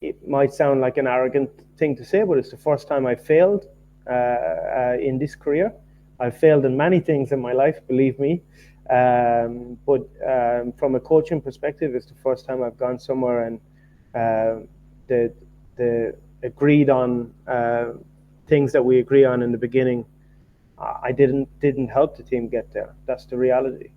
it might sound like an arrogant thing to say, but it's the first time I failed in this career. I've failed in many things in my life, believe me. But from a coaching perspective, it's the first time I've gone somewhere and the agreed on things that we agree on in the beginning. I didn't help the team get there. That's the reality.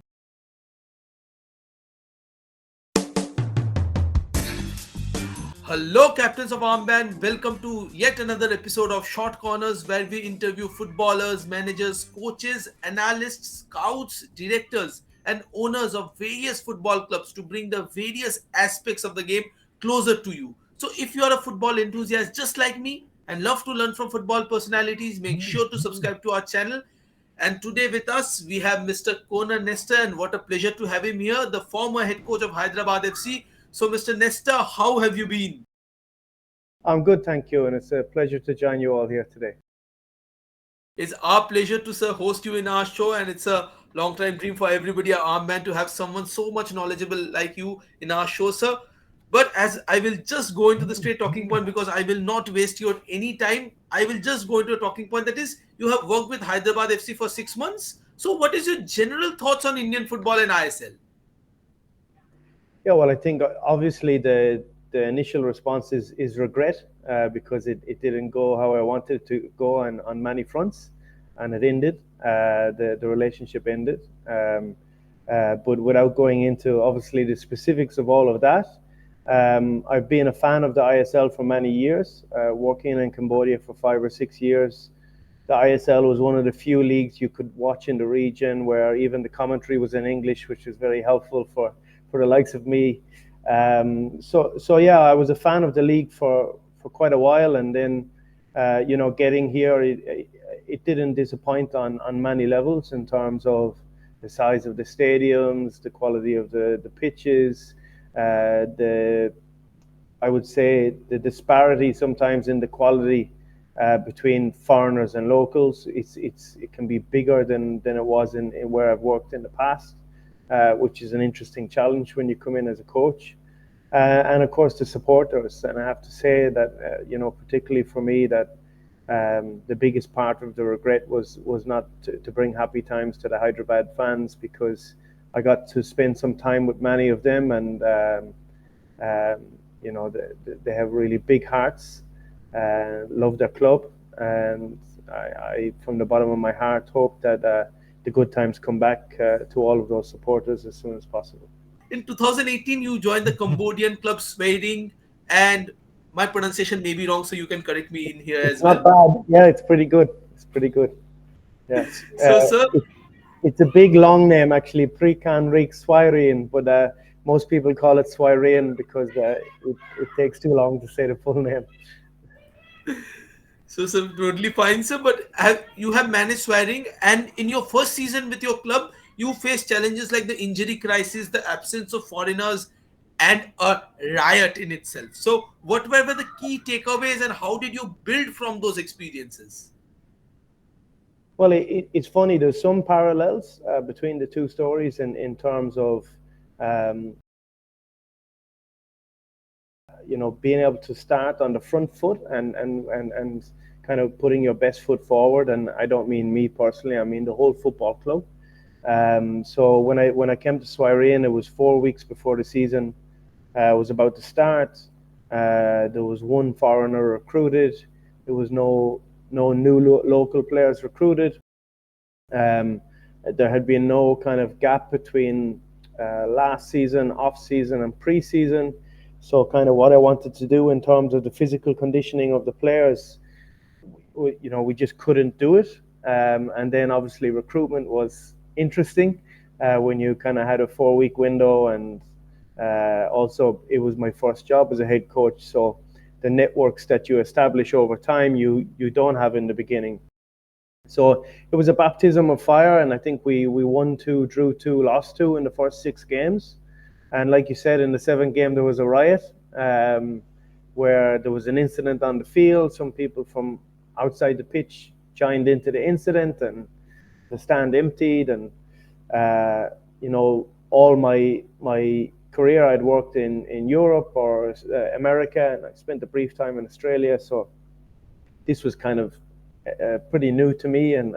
Hello, captains of Armband. Welcome to yet another episode of Short Corners, where we interview footballers, managers, coaches, analysts, scouts, directors, and owners of various football clubs to bring the various aspects of the game closer to you. So, if you are a football enthusiast just like me and love to learn from football personalities, make sure to subscribe to our channel. And today with us, we have Mr. Conor Nestor, and what a pleasure to have him here, the former head coach of Hyderabad FC. So, Mr. Nestor, how have you been? I'm good, thank you, and it's a pleasure to join you all here today. It's our pleasure to sir host you in our show, and it's a long time dream for everybody at Armband to have someone so much knowledgeable like you in our show, sir. But as I will just go into the straight talking point because I will not waste your any time. I will just go into a talking point that is you have worked with Hyderabad FC for 6 months. So what is your general thoughts on Indian football and ISL? Yeah, well, I think obviously the initial response is regret because it didn't go how I wanted it to go on many fronts, and it ended. The relationship ended. But without going into obviously the specifics of all of that, I've been a fan of the ISL for many years, working in Cambodia for 5 or 6 years. The ISL was one of the few leagues you could watch in the region where even the commentary was in English, which was very helpful for the likes of me. So yeah, I was a fan of the league for quite a while, and then getting here, it didn't disappoint on many levels in terms of the size of the stadiums, the quality of the pitches, the I would say the disparity sometimes in the quality between foreigners and locals. It can be bigger than it was in where I've worked in the past, which is an interesting challenge when you come in as a coach. And of course the supporters. And I have to say that particularly for me that the biggest part of the regret was not to bring happy times to the Hyderabad fans, because I got to spend some time with many of them, and um, they have really big hearts, love their club, and I, from the bottom of my heart, hope that the good times come back to all of those supporters as soon as possible. In 2018, you joined the Cambodian club Svay Rieng, and my pronunciation may be wrong, so you can correct me in here It's as well. not bad. Yeah, it's pretty good. It's pretty good. Yes. So, sir, It's a big long name actually, Prekan Rik Swairin, but most people call it Swairin because it takes too long to say the full name. sir, totally fine, sir. But you have managed swearing, and in your first season with your club, you faced challenges like the injury crisis, the absence of foreigners, and a riot in itself. So, what were the key takeaways, and how did you build from those experiences? Well, it's funny. There's some parallels between the two stories in terms of um, being able to start on the front foot and kind of putting your best foot forward. And I don't mean me personally, I mean the whole football club. So when I came to Swarian, it was 4 weeks before the season was about to start. There was one foreigner recruited. There was no new local players recruited. Um, there had been no kind of gap between last season, off season, and pre-season. So kind of what I wanted to do in terms of the physical conditioning of the players, we just couldn't do it. And then obviously recruitment was interesting when you kind of had a 4 week window, and also it was my first job as a head coach. So the networks that you establish over time, you don't have in the beginning. So it was a baptism of fire, and I think we won two, drew two, lost two in the first 6 games. And like you said, in the seventh game there was a riot, where there was an incident on the field. Some people from outside the pitch joined into the incident, and the stand emptied, and all my career, I'd worked in Europe or America, and I spent a brief time in Australia. So this was kind of pretty new to me, and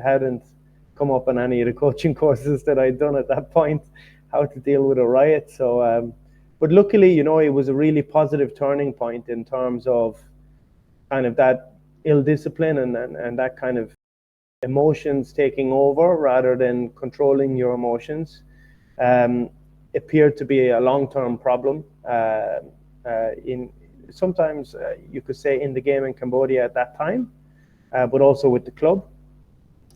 hadn't come up on any of the coaching courses that I'd done at that point, how to deal with a riot. So, but luckily, it was a really positive turning point in terms of kind of that ill discipline and that kind of emotions taking over rather than controlling your emotions. Appeared to be a long-term problem in sometimes you could say in the game in Cambodia at that time, but also with the club.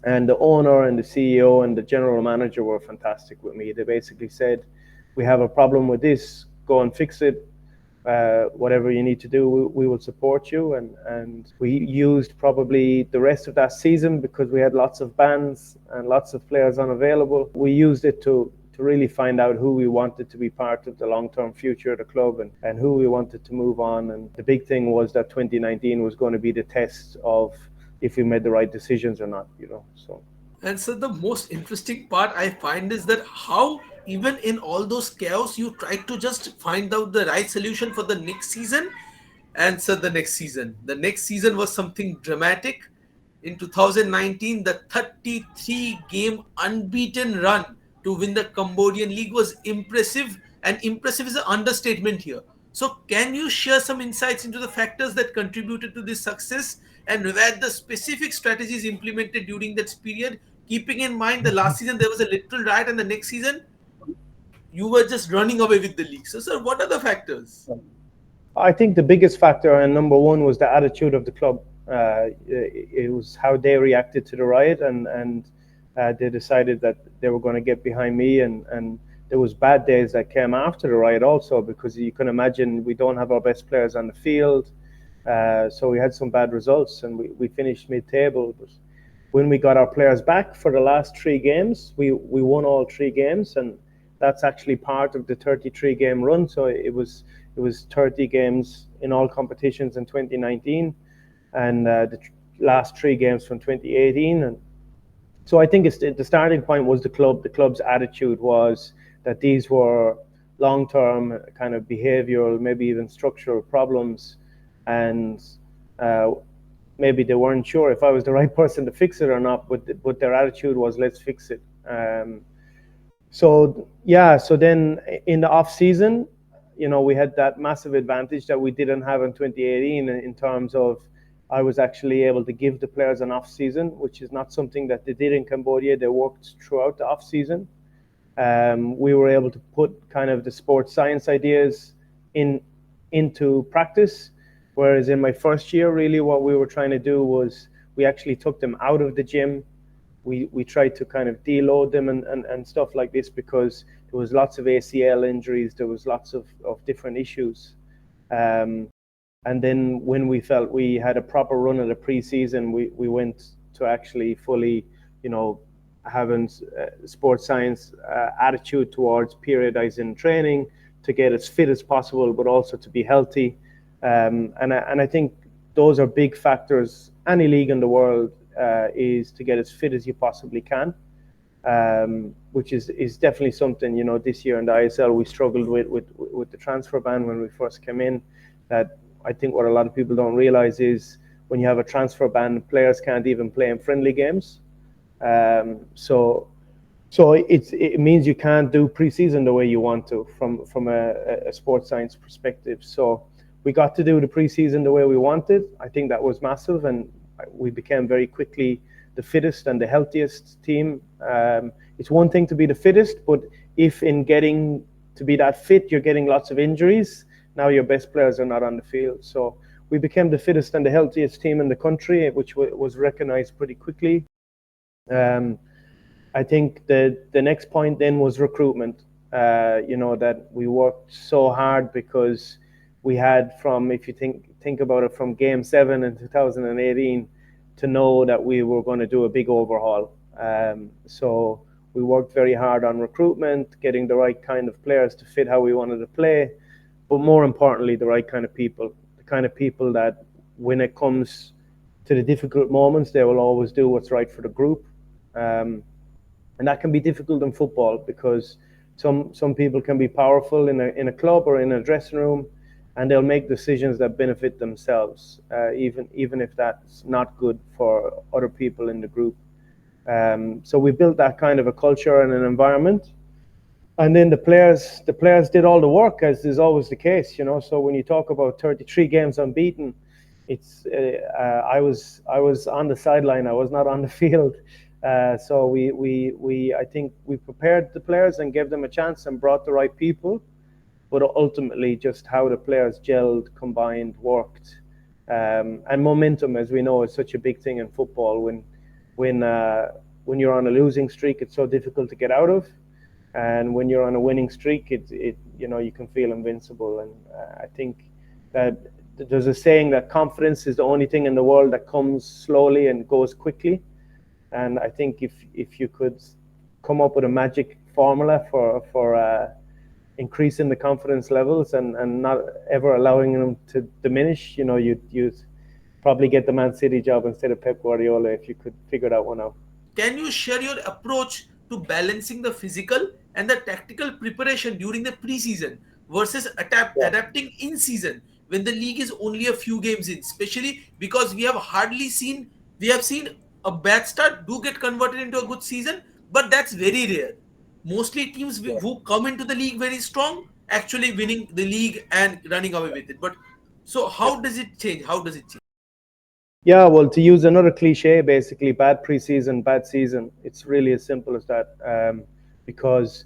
And the owner and the CEO and the general manager were fantastic with me. They basically said, we have a problem with this, go and fix it. Whatever you need to do, we will support you. And we used probably the rest of that season, because we had lots of bans and lots of players unavailable. We used it to really find out who we wanted to be part of the long-term future of the club, and who we wanted to move on. And the big thing was that 2019 was going to be the test of if we made the right decisions or not, so. And so the most interesting part I find is that how even in all those chaos you try to just find out the right solution for the next season. And so the next season was something dramatic. In 2019, the 33 game unbeaten run to win the Cambodian league was impressive, and impressive is an understatement here. So can you share some insights into the factors that contributed to this success, and were the specific strategies implemented during that period, keeping in mind the last season there was a literal riot, and the next season you were just running away with the league? So sir, what are the factors? I think the biggest factor, and number one, was the attitude of the club. It was how they reacted to the riot, and they decided that they were going to get behind me. And there was bad days that came after the riot also, because you can imagine we don't have our best players on the field. So we had some bad results, and we finished mid-table. But when we got our players back for the last 3 games, we won all 3 games, and that's actually part of the 33 game run. So it was 30 games in all competitions in 2019, and the last 3 games from 2018. And so I think the starting point was the club. The club's attitude was that these were long-term kind of behavioral, maybe even structural problems, and maybe they weren't sure if I was the right person to fix it or not, but their attitude was, let's fix it. So then in the off season, we had that massive advantage that we didn't have in 2018 in terms of I was actually able to give the players an off season, which is not something that they did in Cambodia. They worked throughout the off season. We were able to put kind of the sports science ideas into practice, whereas in my first year, really what we were trying to do was we actually took them out of the gym. We tried to kind of deload them and stuff like this, because there was lots of ACL injuries, there was lots of different issues. And then when we felt we had a proper run of the preseason, we went to actually fully, having sports science attitude towards periodizing training to get as fit as possible, but also to be healthy. And I think those are big factors. Any league in the world is to get as fit as you possibly can, which is definitely something, this year in the ISL we struggled with the transfer ban when we first came in. That I think what a lot of people don't realize is when you have a transfer ban, players can't even play in friendly games. So it means you can't do preseason the way you want to from a sports science perspective. So we got to do the preseason the way we wanted. I think that was massive, and we became very quickly the fittest and the healthiest team. It's one thing to be the fittest, but if in getting to be that fit, you're getting lots of injuries, now your best players are not on the field. So we became the fittest and the healthiest team in the country, which was recognized pretty quickly. I think the next point then was recruitment. That we worked so hard because we had if you think about it, from Game 7 in 2018 to know that we were going to do a big overhaul. So we worked very hard on recruitment, getting the right kind of players to fit how we wanted to play, but more importantly, the right kind of people, the kind of people that when it comes to the difficult moments, they will always do what's right for the group. And that can be difficult in football because Some people can be powerful in a club or in a dressing room, and they'll make decisions that benefit themselves, even if that's not good for other people in the group. So we built that kind of a culture and an environment, and then the players did all the work, as is always the case, you know. So when you talk about 33 games unbeaten, it's I was on the sideline. I was not on the field. So we I think we prepared the players and gave them a chance and brought the right people, but ultimately just how the players gelled, combined, worked, and momentum, as we know, is such a big thing in football. When you're on a losing streak, it's so difficult to get out of, and when you're on a winning streak, it you know, you can feel invincible. And I think that there's a saying that confidence is the only thing in the world that comes slowly and goes quickly. And I think if you could come up with a magic formula for increasing the confidence levels and not ever allowing them to diminish, you know, you'd probably get the Man City job instead of Pep Guardiola if you could figure that one out. Can you share your approach to balancing the physical and the tactical preparation during the preseason versus Yeah. adapting in season when the league is only a few games in? Especially because we have seen a bad start do get converted into a good season, but that's very rare. Mostly teams Yeah. who come into the league very strong actually winning the league and running away with it. But so Yeah. how does it change? How does it change? Yeah, well, to use another cliche, basically, bad preseason, bad season. It's really as simple as that, because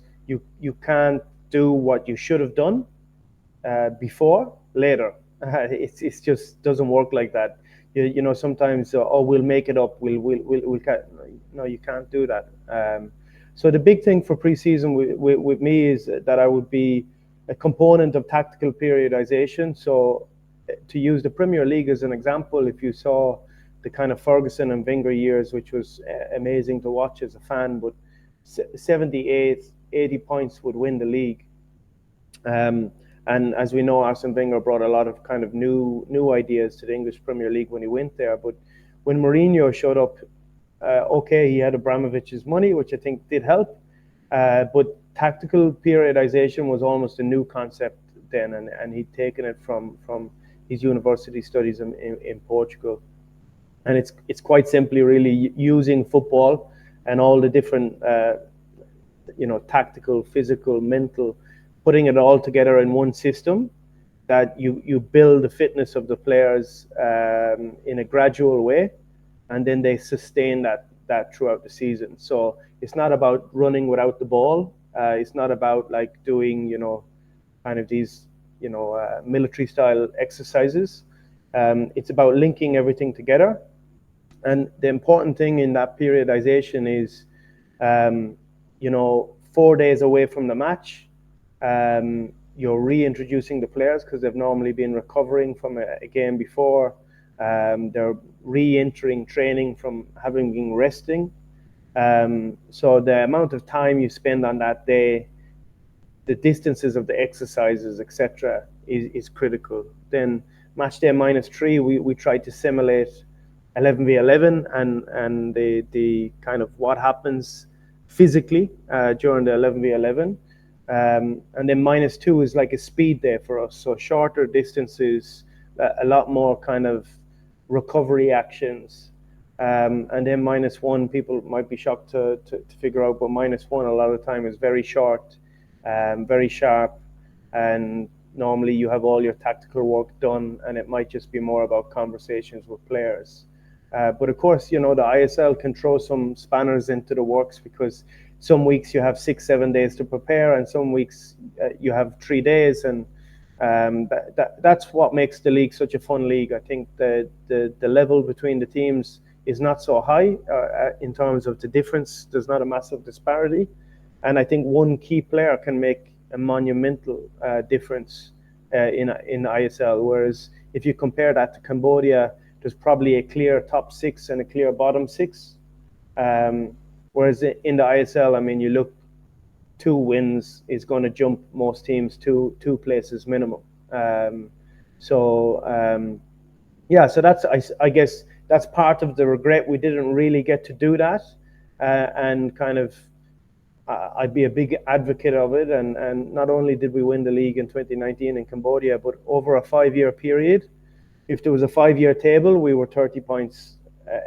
you can't do what you should have done before later. It's just doesn't work like that. You know, sometimes oh, we'll make it up. We'll can't. No, you can't do that. So the big thing for preseason with me is that I would be a component of tactical periodization. So to use the Premier League as an example, if you saw the kind of Ferguson and Wenger years, which was amazing to watch as a fan, but 78, 80 points would win the league. Um, and as we know, Arsene Wenger brought a lot of kind of new ideas to the English Premier League when he went there. But when Mourinho showed up, okay, he had Abramovich's money, which I think did help. But tactical periodization was almost a new concept then, and he'd taken it from his university studies in Portugal. And it's quite simply really using football and all the different you know, tactical, physical, mental, putting it all together in one system, that you build the fitness of the players in a gradual way, and then they sustain that throughout the season. So it's not about running without the ball. It's not about like doing, you know, kind of these, you know, military style exercises. It's about linking everything together. And the important thing in that periodization is, you know, 4 days away from the match, you're reintroducing the players because they've normally been recovering from a game before. They're re-entering training from having been resting. So the amount of time you spend on that day, the distances of the exercises, etc., is critical. Then match day -3, we try to simulate 11v11 and the kind of what happens physically during the 11v11. And then -2 is like a speed day for us, so shorter distances, a lot more kind of recovery actions. And then -1, people might be shocked to figure out, but -1 a lot of the time is very short, very sharp, and normally you have all your tactical work done, and it might just be more about conversations with players. But of course, you know, the ISL can throw some spanners into the works because some weeks you have 6, 7 days to prepare, and some weeks you have 3 days, and that's what makes the league such a fun league. I think the level between the teams is not so high in terms of the difference. There's not a massive disparity, and I think one key player can make a monumental difference in ISL. Whereas if you compare that to Cambodia, there's probably a clear top 6 and a clear bottom 6. Whereas in the ISL, I mean, you look, 2 wins is going to jump most teams two places minimum. So yeah, so that's I guess that's part of the regret. We didn't really get to do that, and kind of I'd be a big advocate of it. And not only did we win the league in 2019 in Cambodia, but over a 5-year period, if there was a 5-year table, we were 30 points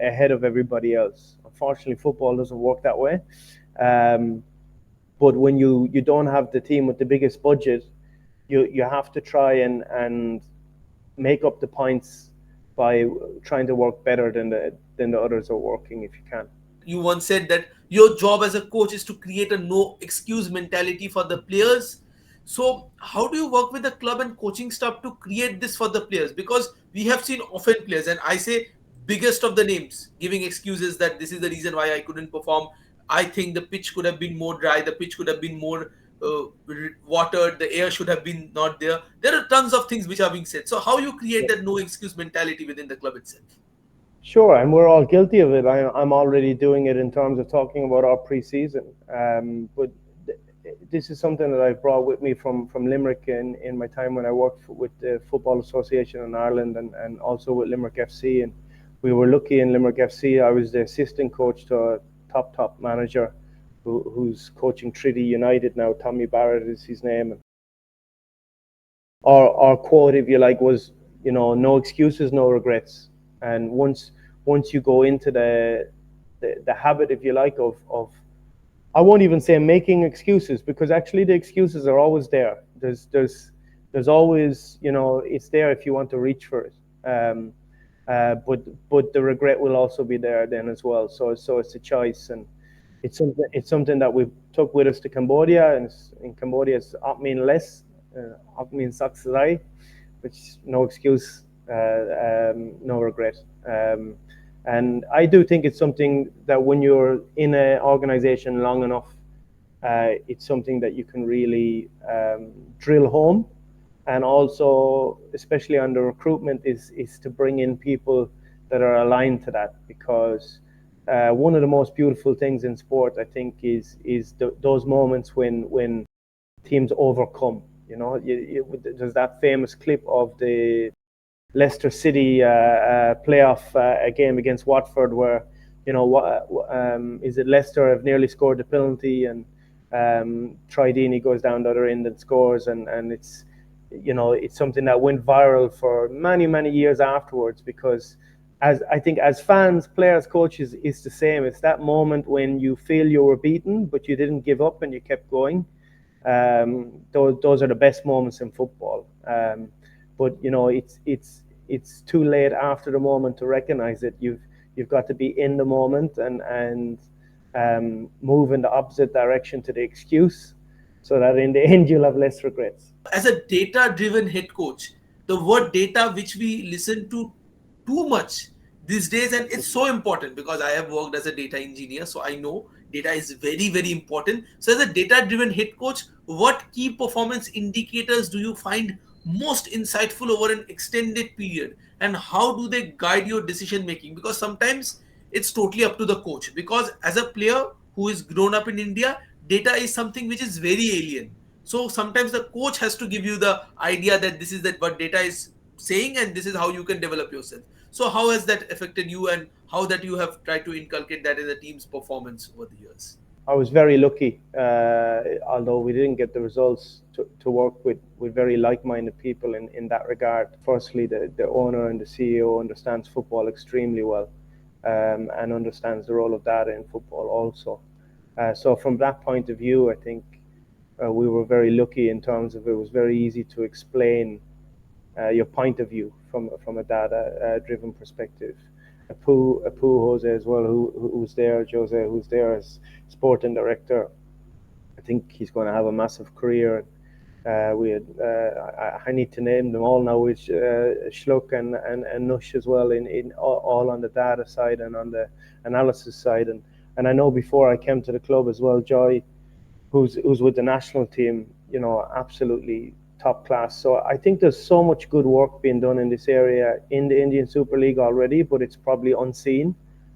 ahead of everybody else. Unfortunately, football doesn't work that way. But when you don't have the team with the biggest budget, you have to try and make up the points by trying to work better than the others are working if you can. You once said that your job as a coach is to create a no excuse mentality for the players. So, how do you work with the club and coaching staff to create this for the players? Because we have seen often players, and I say biggest of the names, giving excuses that this is the reason why I couldn't perform. I think the pitch could have been more dry, the pitch could have been more watered, the air should have been not there. There are tons of things which are being said. So, how you create that no excuse mentality within the club itself? Sure, and we're all guilty of it. I'm already doing it in terms of talking about our pre-season. But this is something that I brought with me from Limerick in my time when I worked with the Football Association in Ireland and also with Limerick FC. And we were lucky in Limerick FC. I was the assistant coach to a top manager who's coaching Trinity United now. Tommy Barrett is his name. And our quote, if you like, was, no excuses, no regrets. And once you go into the habit, if you like, of I won't even say making excuses, because actually the excuses are always there. There's always, it's there if you want to reach for it. But the regret will also be there then as well. So it's a choice, and it's something that we took with us to Cambodia. And in Cambodia, it's up mean less, up mean saksai, which no excuse, no regret. And I do think it's something that when you're in an organization long enough, it's something that you can really drill home. And also, especially on the recruitment, is to bring in people that are aligned to that. Because one of the most beautiful things in sport, I think, is those moments when teams overcome. There's that famous clip of the Leicester City playoff game against Watford, where is it Leicester have nearly scored the penalty, and Troy Deeney goes down the other end and scores, and it's something that went viral for many years afterwards, because as fans, players, coaches, it's the same. It's that moment when you feel you were beaten, but you didn't give up and you kept going. Those are the best moments in football. But it's too late after the moment to recognize it. You've got to be in the moment and move in the opposite direction to the excuse, so that in the end you'll have less regrets. As a data-driven head coach, the word data, which we listen to too much these days, and it's so important because I have worked as a data engineer, so I know data is very important. So as a data-driven head coach, what key performance indicators do you find most insightful over an extended period, and how do they guide your decision making? Because sometimes it's totally up to the coach, because as a player who is grown up in India, data is something which is very alien. So sometimes the coach has to give you the idea that this is that what data is saying, and this is how you can develop yourself. So how has that affected you, and how that you have tried to inculcate that in the team's performance over the years? I was very lucky, although we didn't get the results, to work with very like-minded people in that regard. Firstly, the owner and the CEO understands football extremely well, and understands the role of data in football also. So from that point of view, I think we were very lucky in terms of it was very easy to explain your point of view from a data-driven perspective. Apu Jose as well, who's there, Jose, who's there as sporting director. I think he's going to have a massive career. We had I need to name them all now, which Schluck and Nush as well, in all on the data side and on the analysis side. And I know before I came to the club as well, Joy, who's with the national team, absolutely top class. So I think there's so much good work being done in this area in the Indian Super League already, but it's probably unseen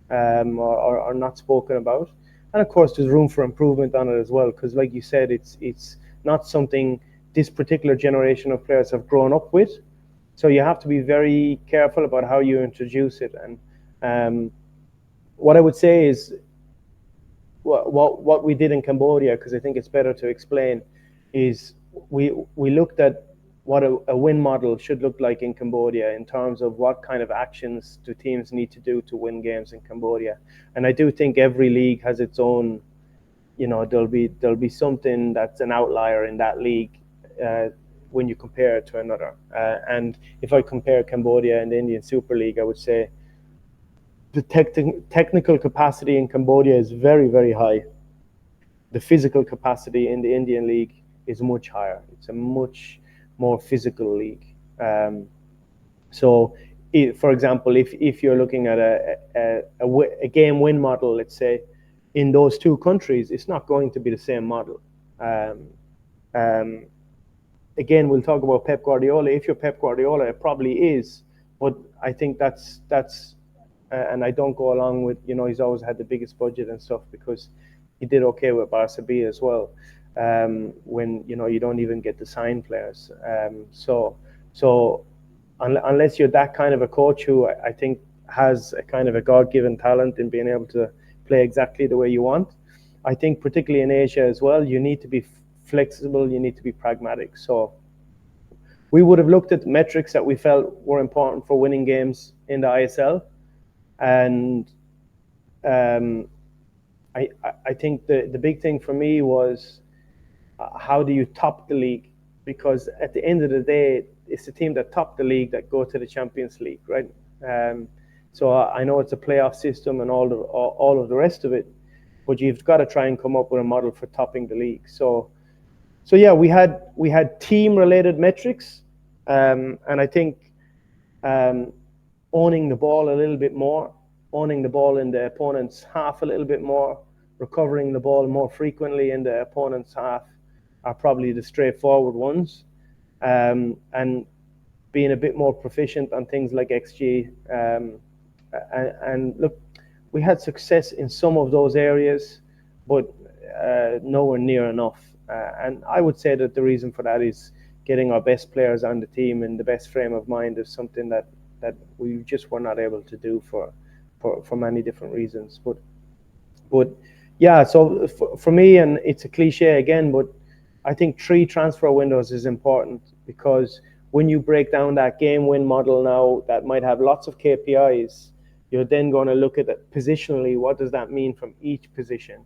or not spoken about. And of course, there's room for improvement on it as well, because like you said, it's not something this particular generation of players have grown up with. So you have to be very careful about how you introduce it. And what I would say is, what we did in Cambodia, because I think it's better to explain, is we looked at what a win model should look like in Cambodia in terms of what kind of actions do teams need to do to win games in Cambodia. And I do think every league has its own, there'll be something that's an outlier in that league when you compare it to another. And if I compare Cambodia and the Indian Super League, I would say the technical capacity in Cambodia is very, very high. The physical capacity in the Indian League is much higher. It's a much more physical league. So, for example, if you're looking at a game win model, let's say, in those two countries, it's not going to be the same model. Again, we'll talk about Pep Guardiola. If you're Pep Guardiola, it probably is, but I think that's and I don't go along with, he's always had the biggest budget and stuff, because he did okay with Barca B as well, when, you don't even get to sign players. So unless you're that kind of a coach who I think has a kind of a God-given talent in being able to play exactly the way you want, I think particularly in Asia as well, you need to be flexible, you need to be pragmatic. So we would have looked at metrics that we felt were important for winning games in the ISL. And I think the big thing for me was how do you top the league? Because at the end of the day, it's the team that top the league that go to the Champions League, right? So I know it's a playoff system and all of the rest of it, but you've got to try and come up with a model for topping the league. So yeah, we had team-related metrics, and I think owning the ball a little bit more, owning the ball in the opponent's half a little bit more, recovering the ball more frequently in the opponent's half are probably the straightforward ones, and being a bit more proficient on things like XG. And look, we had success in some of those areas, but nowhere near enough. And I would say that the reason for that is getting our best players on the team in the best frame of mind is something that we just were not able to do for many different reasons. But yeah, so for me, and it's a cliche again, but I think 3 transfer windows is important, because when you break down that game win model now that might have lots of KPIs, you're then going to look at it positionally. What does that mean from each position?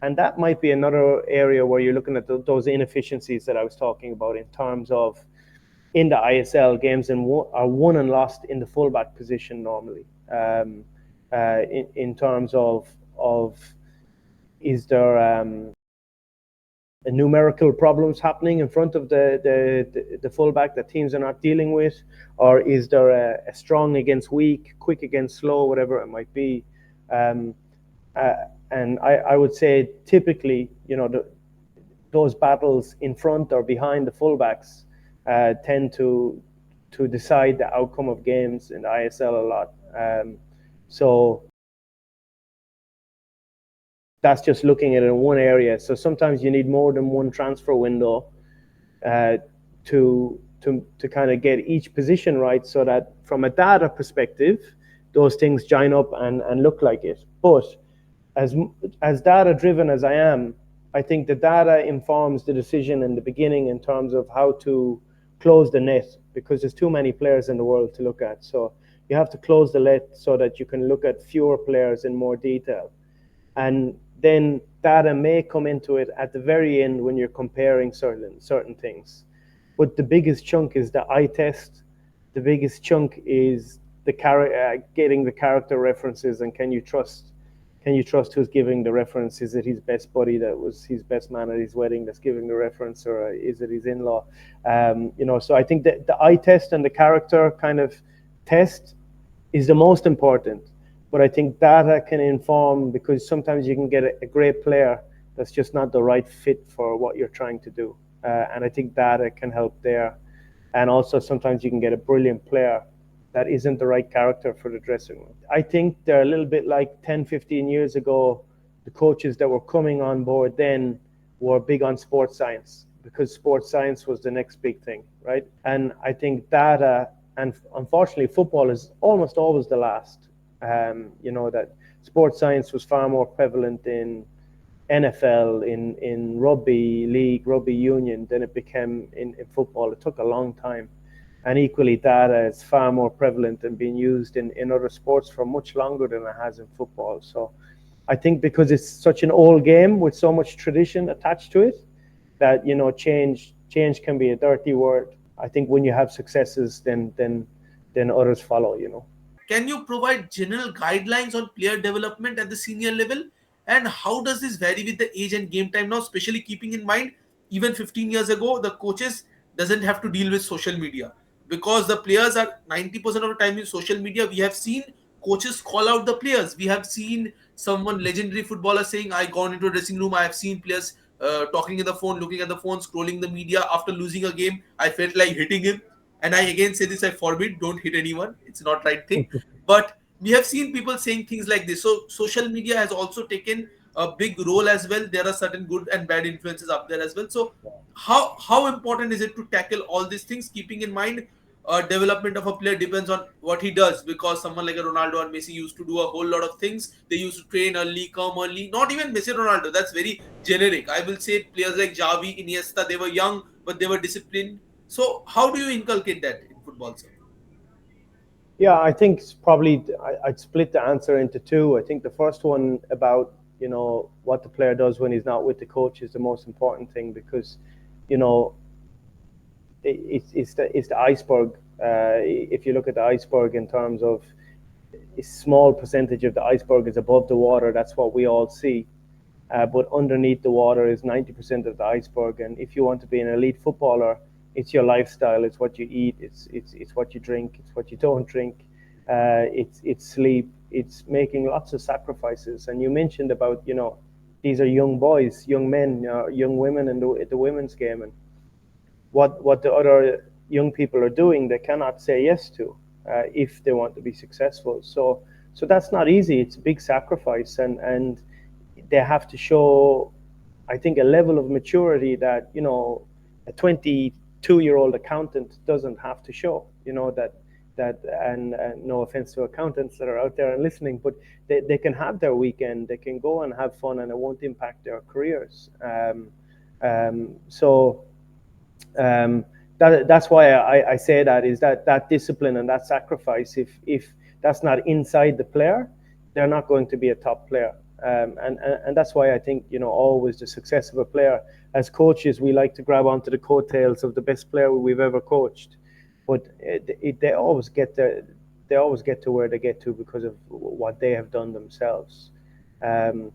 And that might be another area where you're looking at those inefficiencies that I was talking about, in terms of in the ISL, games are won and lost in the fullback position normally. In terms of is there numerical problems happening in front of the fullback that teams are not dealing with, or is there a strong against weak, quick against slow, whatever it might be. And I would say typically, those battles in front or behind the fullbacks tend to decide the outcome of games in the ISL a lot. So that's just looking at it in one area. So sometimes you need more than one transfer window to kind of get each position right, so that from a data perspective, those things join up and look like it. But as data driven as I am, I think the data informs the decision in the beginning in terms of how to close the net, because there's too many players in the world to look at. So you have to close the net so that you can look at fewer players in more detail. And then data may come into it at the very end when you're comparing certain things. But the biggest chunk is the eye test. The biggest chunk is getting the character references, and can you trust who's giving the reference? Is it his best buddy that was his best man at his wedding that's giving the reference, or is it his in-law? So I think that the eye test and the character kind of test is the most important. But I think data can inform, because sometimes you can get a great player that's just not the right fit for what you're trying to do. And I think data can help there. And also sometimes you can get a brilliant player that isn't the right character for the dressing room. I think they're a little bit like 10, 15 years ago, the coaches that were coming on board then were big on sports science, because sports science was the next big thing, right? And I think data, and unfortunately football is almost always the last. That sports science was far more prevalent in NFL, in rugby league, rugby union, than it became in football. It took a long time. And equally, data is far more prevalent and being used in other sports for much longer than it has in football. So I think because it's such an old game with so much tradition attached to it, that change can be a dirty word. I think when you have successes, then others follow. Can you provide general guidelines on player development at the senior level? And how does this vary with the age and game time now, especially keeping in mind even 15 years ago, the coaches doesn't have to deal with social media because the players are 90% of the time in social media. We have seen coaches call out the players. We have seen someone legendary footballer saying, I gone into a dressing room. I have seen players talking in the phone, looking at the phone, scrolling the media after losing a game. I felt like hitting him. And I again say this, I forbid, don't hit anyone. It's not right thing. But we have seen people saying things like this. So social media has also taken a big role as well. There are certain good and bad influences up there as well. So how important is it to tackle all these things, keeping in mind development of a player depends on what he does, because someone like a Ronaldo and Messi used to do a whole lot of things. They used to train early, come early. Not even Messi, Ronaldo, that's very generic. I will say players like Xavi, Iniesta, they were young but they were disciplined. So how do you inculcate that in football, sir? Yeah, I think it's probably I'd split the answer into two. I think the first one about what the player does when he's not with the coach is the most important thing, because you know it's the iceberg. If you look at the iceberg in terms of a small percentage of the iceberg is above the water, that's what we all see. But underneath the water is 90% of the iceberg. And if you want to be an elite footballer, it's your lifestyle, it's what you eat, it's what you drink, it's what you don't drink, it's sleep, it's making lots of sacrifices. And you mentioned about these are young boys, young men, young women in the women's game, and what the other young people are doing, they cannot say yes to if they want to be successful. So that's not easy. It's a big sacrifice, and they have to show, I think, a level of maturity that a 22-year-old accountant doesn't have to show. And no offense to accountants that are out there and listening, but they can have their weekend, they can go and have fun, and it won't impact their careers. So that's why I say that is that discipline and that sacrifice. If that's not inside the player, they're not going to be a top player. And that's why I think always the success of a player. As coaches, we like to grab onto the coattails of the best player we've ever coached, but they always get there. They always get to where they get to because of what they have done themselves. Um,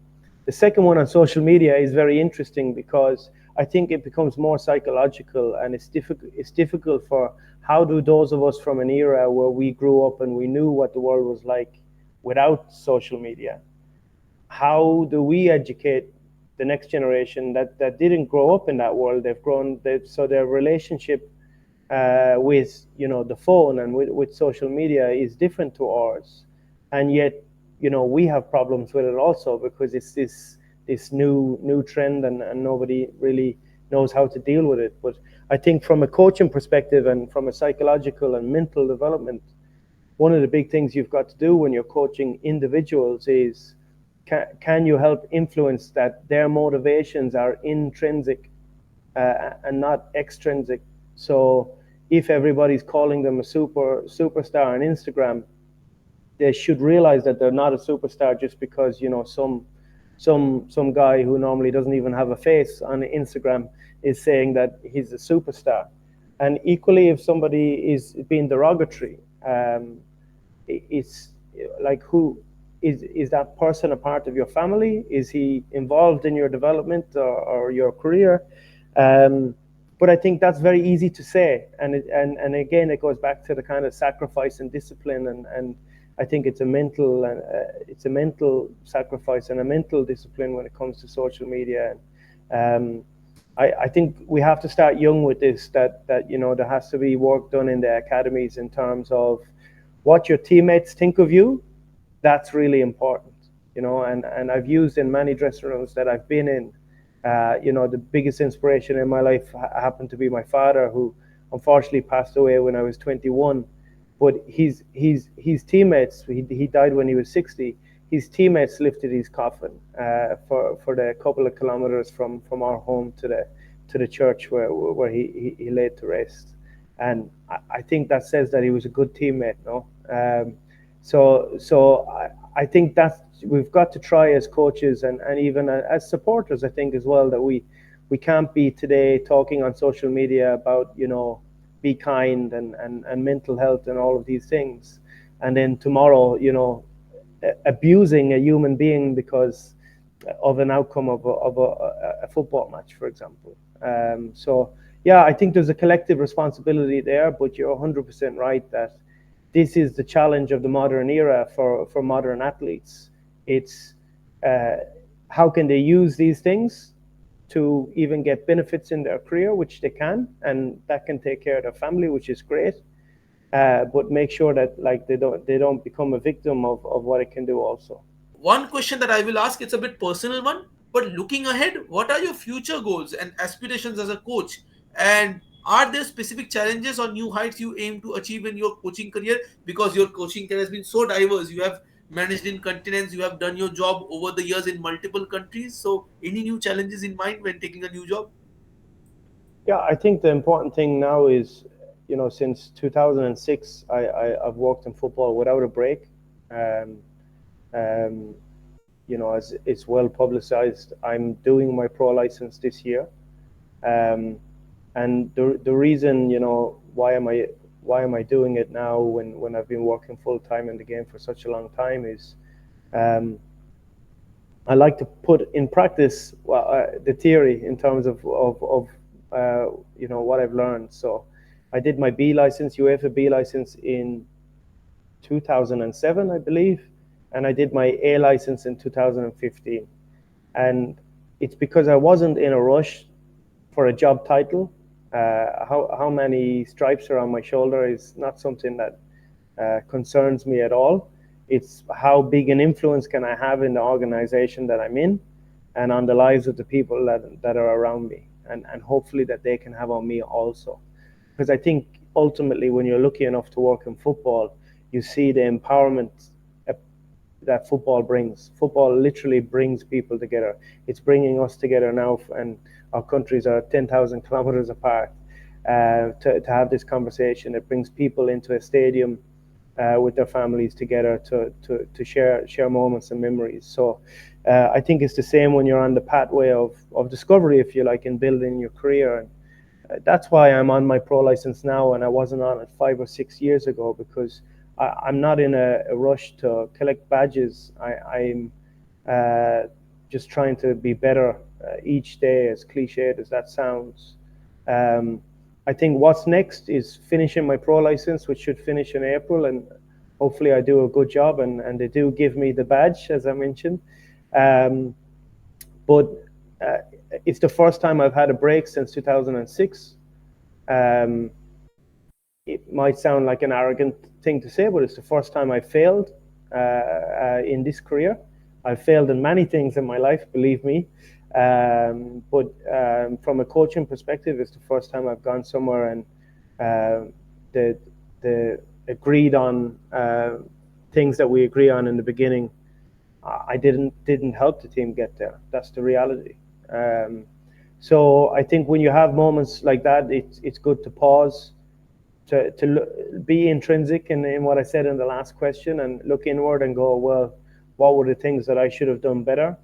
the second one on social media is very interesting because I think it becomes more psychological, and it's difficult. It's difficult for how do those of us from an era where we grew up and we knew what the world was like without social media, how do we educate the next generation that didn't grow up in that world? So their relationship with the phone and with social media is different to ours, and yet we have problems with it also because it's this new trend, and nobody really knows how to deal with it. But I think from a coaching perspective and from a psychological and mental development, one of the big things you've got to do when you're coaching individuals is can you help influence that their motivations are intrinsic and not extrinsic. So if everybody's calling them a superstar on Instagram, they should realize that they're not a superstar just because some guy who normally doesn't even have a face on Instagram is saying that he's a superstar. And equally, if somebody is being derogatory, it's like, who is that person a part of your family? Is he involved in your development or your career? But I think that's very easy to say, and again, it goes back to the kind of sacrifice and discipline, and I think it's a mental sacrifice and a mental discipline when it comes to social media. And I think we have to start young with this. That there has to be work done in the academies in terms of what your teammates think of you. That's really important, and I've used in many dressing rooms that I've been in. The biggest inspiration in my life happened to be my father, who unfortunately passed away when I was 21. But his teammates, he died when he was 60. his teammates lifted his coffin for the couple of kilometers from our home to the church where he laid to rest. And I think that says that he was a good teammate, no? So I think that we've got to try as coaches and even as supporters, I think as well, that we can't be today talking on social media about, be kind and mental health and all of these things, and then tomorrow, abusing a human being because of an outcome of a football match, for example. So yeah, I think there's a collective responsibility there, but you're 100% right that this is the challenge of the modern era for modern athletes. It's uh, how can they use these things to even get benefits in their career, which they can, and that can take care of their family, which is great. But make sure that like they don't become a victim of what it can do also. One question that I will ask, it's a bit personal one, but looking ahead, what are your future goals and aspirations as a coach? And are there specific challenges or new heights you aim to achieve in your coaching career? Because your coaching career has been so diverse. You have managed in continents, you have done your job over the years in multiple countries. So, any new challenges in mind when taking a new job? Yeah, I think the important thing now is, since 2006, I've worked in football without a break. Um, um, as it's well publicized, I'm doing my pro license this year. Um, and the reason, why am I doing it now when I've been working full time in the game for such a long time is, um, I like to put in practice the theory in terms of what I've learned. So I did my B license, UEFA B license in 2007, I believe, and I did my A license in 2015. And it's because I wasn't in a rush for a job title. How many stripes are on my shoulder is not something that concerns me at all. It's how big an influence can I have in the organization that I'm in and on the lives of the people that are around me, and hopefully that they can have on me also. Because I think ultimately, when you're lucky enough to work in football, you see the empowerment that football brings. Football literally brings people together. It's bringing us together now, and our countries are 10,000 kilometers apart. To have this conversation, it brings people into a stadium with their families together to share moments and memories. So I think it's the same when you're on the pathway of discovery, if you like, in building your career. And that's why I'm on my pro license now, and I wasn't on it 5 or 6 years ago, because I'm not in a rush to collect badges. I'm just trying to be better each day, as cliched as that sounds. Um, I think what's next is finishing my pro license, which should finish in April, and hopefully I do a good job, and they do give me the badge, as I mentioned. Um, but uh, it's the first time I've had a break since 2006. Um, it might sound like an arrogant thing to say, but it's the first time I failed in this career. I've failed in many things in my life, believe me. But from a coaching perspective, it's the first time I've gone somewhere and the the agreed on things that we agree on in the beginning. I didn't help the team get there. That's the reality. Um, so I think when you have moments like that, it's good to pause, to be intrinsic in what I said in the last question, and look inward and go, well, what were the things that I should have done better?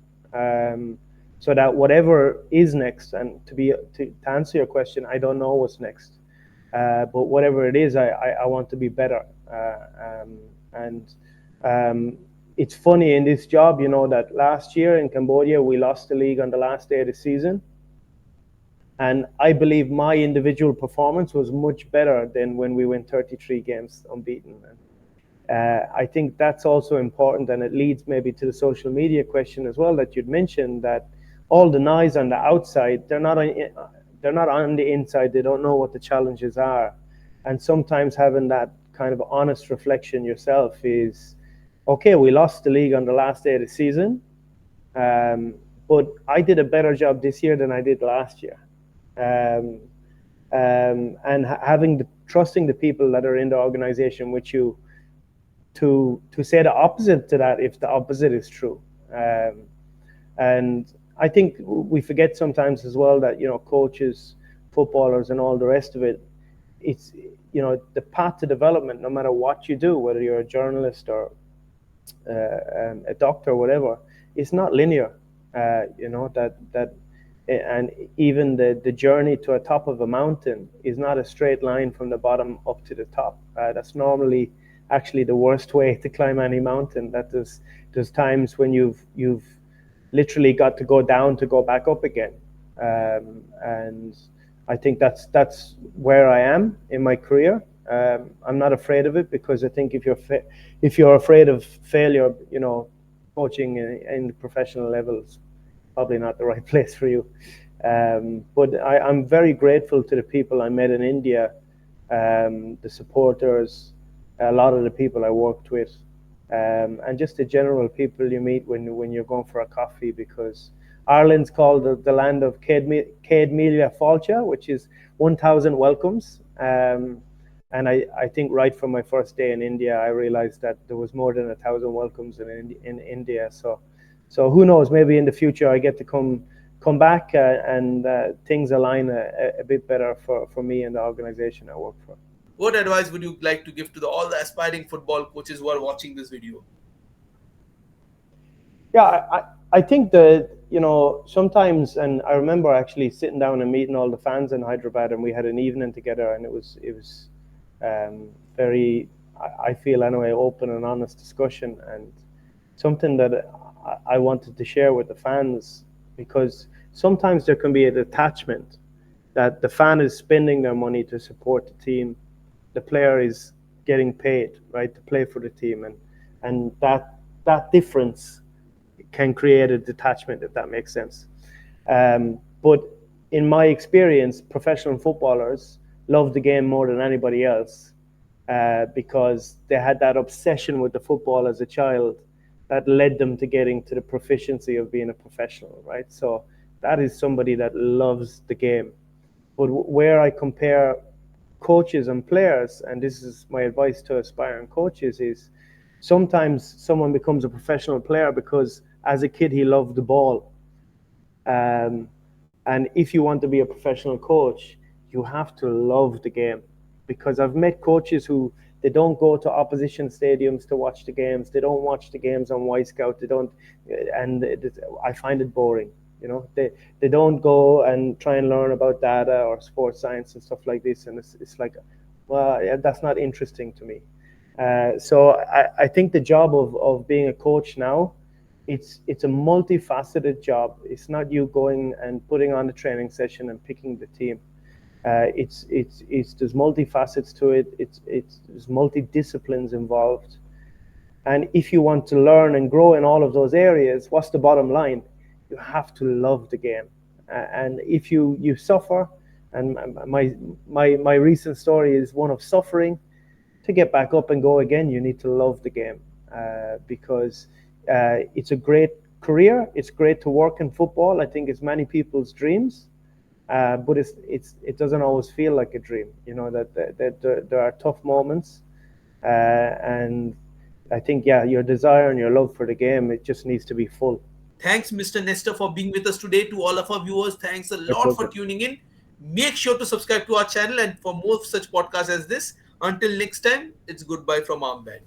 So that whatever is next, and to answer your question, I don't know what's next, but whatever it is, I want to be better. And um, it's funny in this job, that last year in Cambodia we lost the league on the last day of the season, and I believe my individual performance was much better than when we went 33 games unbeaten. I think that's also important, and it leads maybe to the social media question as well that you'd mentioned, that all the noise on the outside, they're not on the inside. They don't know what the challenges are, and sometimes having that kind of honest reflection yourself is, okay, we lost the league on the last day of the season, um, but I did a better job this year than I did last year. Um, and having trusting the people that are in the organization with you, to say the opposite to that if the opposite is true. And I think we forget sometimes as well that, coaches, footballers, and all the rest of it, it's, the path to development, no matter what you do, whether you're a journalist or a doctor or whatever, it's not linear. And even the journey to a top of a mountain is not a straight line from the bottom up to the top. That's normally actually the worst way to climb any mountain. That there's times when you've literally got to go down to go back up again. And I think that's where I am in my career. I'm not afraid of it, because I think if you're afraid of failure, coaching in the professional levels, probably not the right place for you. But I'm very grateful to the people I met in India, the supporters, a lot of the people I worked with, and just the general people you meet when you're going for a coffee, because Ireland's called the land of Céad Míle Fáilte, which is 1,000 welcomes. And I think right from my first day in India, I realized that there was more than 1,000 welcomes in India. So who knows? Maybe in the future I get to come back and things align a bit better for me and the organization I work for. What advice would you like to give to all the aspiring football coaches who are watching this video? Yeah, I think that, sometimes, and I remember actually sitting down and meeting all the fans in Hyderabad, and we had an evening together, and it was very, I feel anyway, open and honest discussion, and something that I wanted to share with the fans, because sometimes there can be a detachment that the fan is spending their money to support the team, the player is getting paid, right, to play for the team, and that difference can create a detachment, if that makes sense. But in my experience, professional footballers love the game more than anybody else, because they had that obsession with the football as a child that led them to getting to the proficiency of being a professional, right? So that is somebody that loves the game. But where I compare coaches and players, and this is my advice to aspiring coaches, is sometimes someone becomes a professional player because as a kid he loved the ball. And if you want to be a professional coach, you have to love the game. Because I've met coaches who, they don't go to opposition stadiums to watch the games. They don't watch the games on Y Scout. They don't, and I find it boring. They don't go and try and learn about data or sports science and stuff like this. And it's like, well, yeah, that's not interesting to me. So I think the job of being a coach now, it's a multifaceted job. It's not you going and putting on a training session and picking the team. It's there's multifacets to it. There's multi-disciplines involved. And if you want to learn and grow in all of those areas, what's the bottom line? You have to love the game. And if you suffer, and my recent story is one of suffering, to get back up and go again, you need to love the game, because it's a great career. It's great to work in football. I think it's many people's dreams, but it doesn't always feel like a dream. That there are tough moments, and I think, yeah, your desire and your love for the game, it just needs to be full. Thanks, Mr. Nestor, for being with us today. To all of our viewers, thanks a lot for tuning in. Make sure to subscribe to our channel and for more such podcasts as this. Until next time, it's goodbye from Armband.